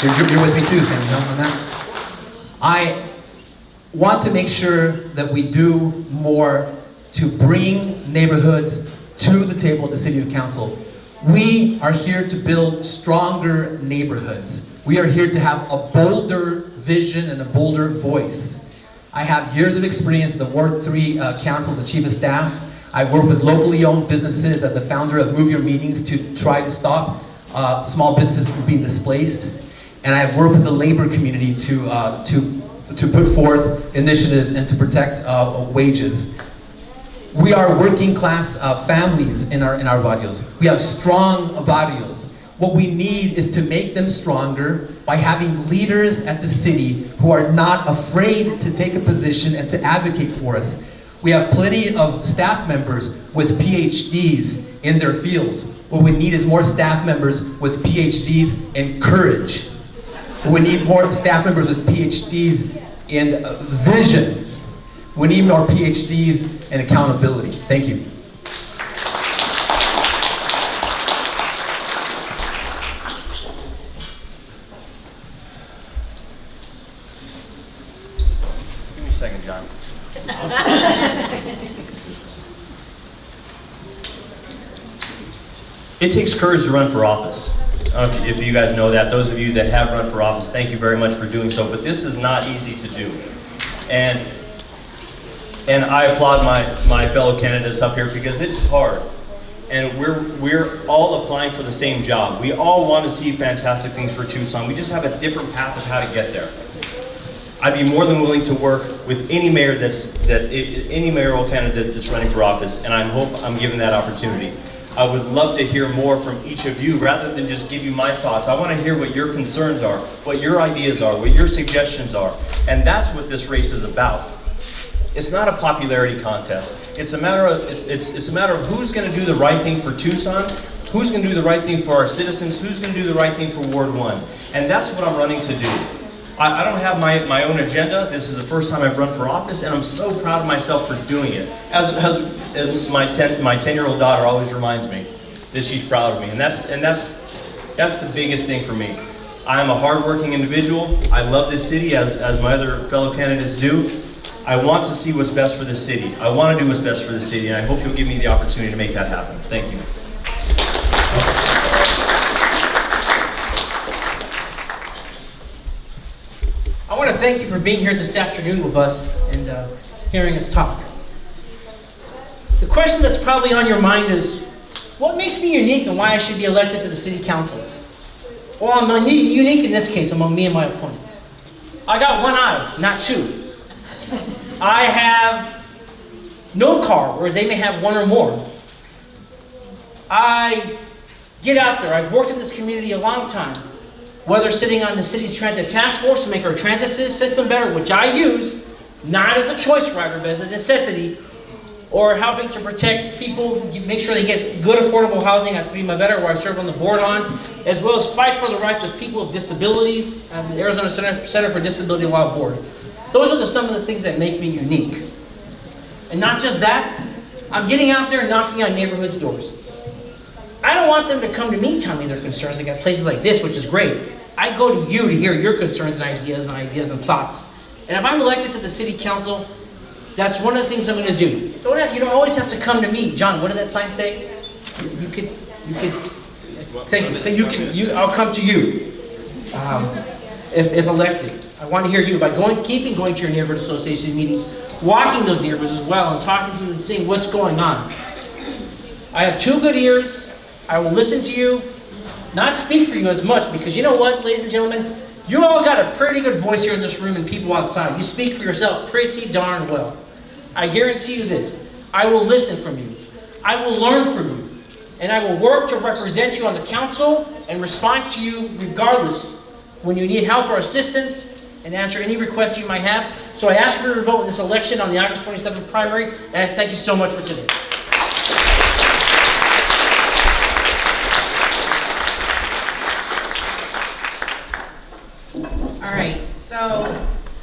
You're with me too, Sammy, on that? I want to make sure that we do more to bring neighborhoods to the table of the City of Council. We are here to build stronger neighborhoods. We are here to have a bolder vision and a bolder voice. I have years of experience in the Ward 3 Council as the Chief of Staff. I work with locally owned businesses as the founder of Move Your Meetings to try to stop small businesses from being displaced. And I have worked with the labor community to put forth initiatives and to protect wages. We are working class families in our barrios. We have strong barrios. What we need is to make them stronger by having leaders at the city who are not afraid to take a position and to advocate for us. We have plenty of staff members with PhDs in their fields. What we need is more staff members with PhDs in courage. We need more staff members with PhDs in vision. We need more PhDs in accountability. Thank you. Give me a second, John. It takes courage to run for office. I don't know if you guys know that. Those of you that have run for office, thank you very much for doing so. But this is not easy to do. And I applaud my fellow candidates up here because it's hard. And we're all applying for the same job. We all want to see fantastic things for Tucson. We just have a different path of how to get there. I'd be more than willing to work with any mayor any mayoral candidate that's running for office, and I hope I'm given that opportunity. I would love to hear more from each of you rather than just give you my thoughts. I want to hear what your concerns are, what your ideas are, what your suggestions are. And that's what this race is about. It's not a popularity contest. It's a matter of who's going to do the right thing for Tucson, who's going to do the right thing for our citizens, who's going to do the right thing for Ward 1. And that's what I'm running to do. I don't have my own agenda. This is the first time I've run for office, and I'm so proud of myself for doing it. As my 10-year-old daughter always reminds me, that she's proud of me, and that's the biggest thing for me. I am a hardworking individual. I love this city as my other fellow candidates do. I want to see what's best for the city. I want to do what's best for the city, and I hope you'll give me the opportunity to make that happen. Thank you. I want to thank you for being here this afternoon with us and hearing us talk. The question that's probably on your mind is, what makes me unique and why I should be elected to the city council? Well, I'm unique in this case among me and my opponents. I got one eye, not two. I have no car, whereas they may have one or more. I get out there. I've worked in this community a long time, whether sitting on the city's transit task force to make our transit system better, which I use, not as a choice rider, but as a necessity, or helping to protect people, make sure they get good affordable housing at Primavera, where I serve on the board on, as well as fight for the rights of people with disabilities and the Arizona Center for Disability Law Board. Those are some of the things that make me unique. And not just that, I'm getting out there and knocking on neighborhoods' doors. I don't want them to come to me telling me their concerns. I got places like this, which is great. I go to you to hear your concerns and ideas and thoughts. And if I'm elected to the city council, that's one of the things I'm going to do. You don't always have to come to me. John, what did that sign say? You could. Thank you. I'll come to you if elected. I want to hear you by keeping going to your neighborhood association meetings, walking those neighborhoods as well, and talking to you and seeing what's going on. I have two good ears. I will listen to you, not speak for you as much, because you know what, ladies and gentlemen, you all got a pretty good voice here in this room and people outside. You speak for yourself pretty darn well. I guarantee you this, I will listen from you. I will learn from you. And I will work to represent you on the council and respond to you regardless when you need help or assistance and answer any requests you might have. So I ask for your vote in this election on the August 27th primary, and I thank you so much for today. All right, so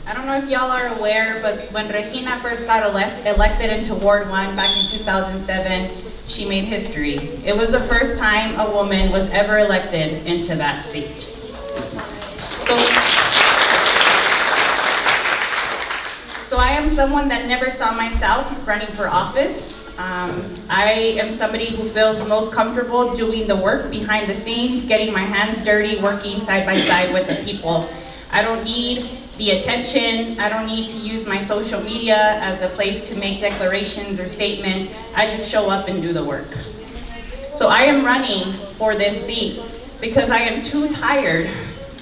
I don't know if y'all are aware, but when Regina first got elected into Ward 1 back in 2007, she made history. It was the first time a woman was ever elected into that seat. So I am someone that never saw myself running for office. I am somebody who feels most comfortable doing the work behind the scenes, getting my hands dirty, working side by side with the people. I don't need the attention. I don't need to use my social media as a place to make declarations or statements. I just show up and do the work. So I am running for this seat because I am too tired.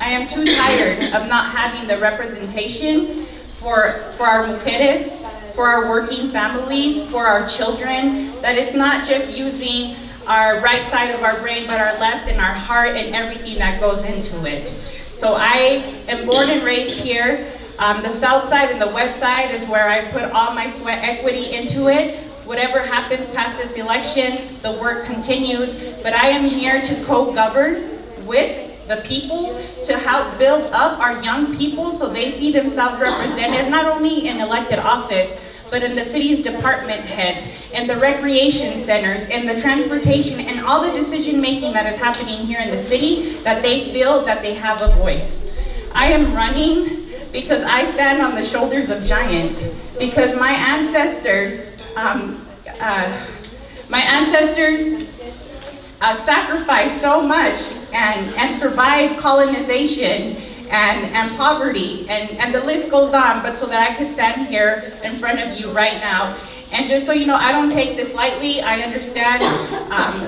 I am too tired of not having the representation for our mujeres, for our working families, for our children, that it's not just using our right side of our brain, but our left and our heart and everything that goes into it. So I am born and raised here. The south side and the west side is where I put all my sweat equity into it. Whatever happens past this election, the work continues, but I am here to co-govern with the people to help build up our young people so they see themselves represented not only in elected office, but in the city's department heads, in the recreation centers, in the transportation, and all the decision making that is happening here in the city, that they feel that they have a voice. I am running because I stand on the shoulders of giants, because my ancestors sacrificed so much and survived colonization and poverty, and the list goes on, but so that I could stand here in front of you right now. And just so you know, I don't take this lightly. I understand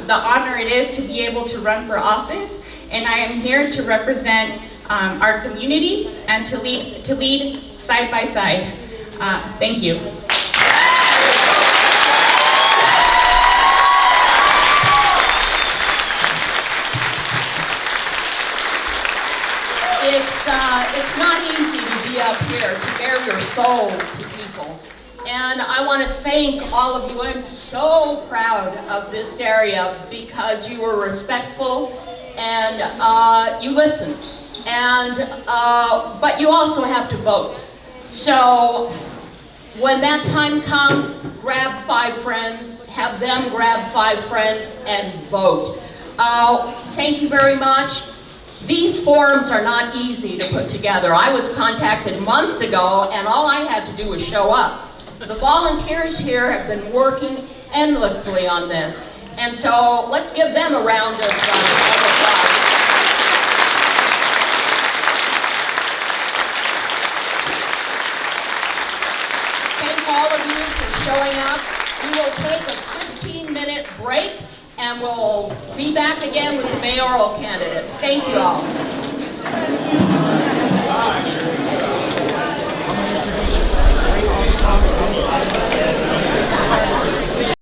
the honor it is to be able to run for office, and I am here to represent our community and to lead side by side. Thank you. It's not easy to be up here, to bare your soul to people. And I want to thank all of you. I'm so proud of this area because you were respectful and you listened. And but you also have to vote. So When that time comes, grab 5 friends, have them grab 5 friends, and vote. Thank you very much. These forums are not easy to put together. I was contacted months ago, and all I had to do was show up. The volunteers here have been working endlessly on this, and so let's give them a round of applause. Thank all of you for showing up. We will take a 15-minute break, and we'll be back again with the mayoral candidates. Thank you all.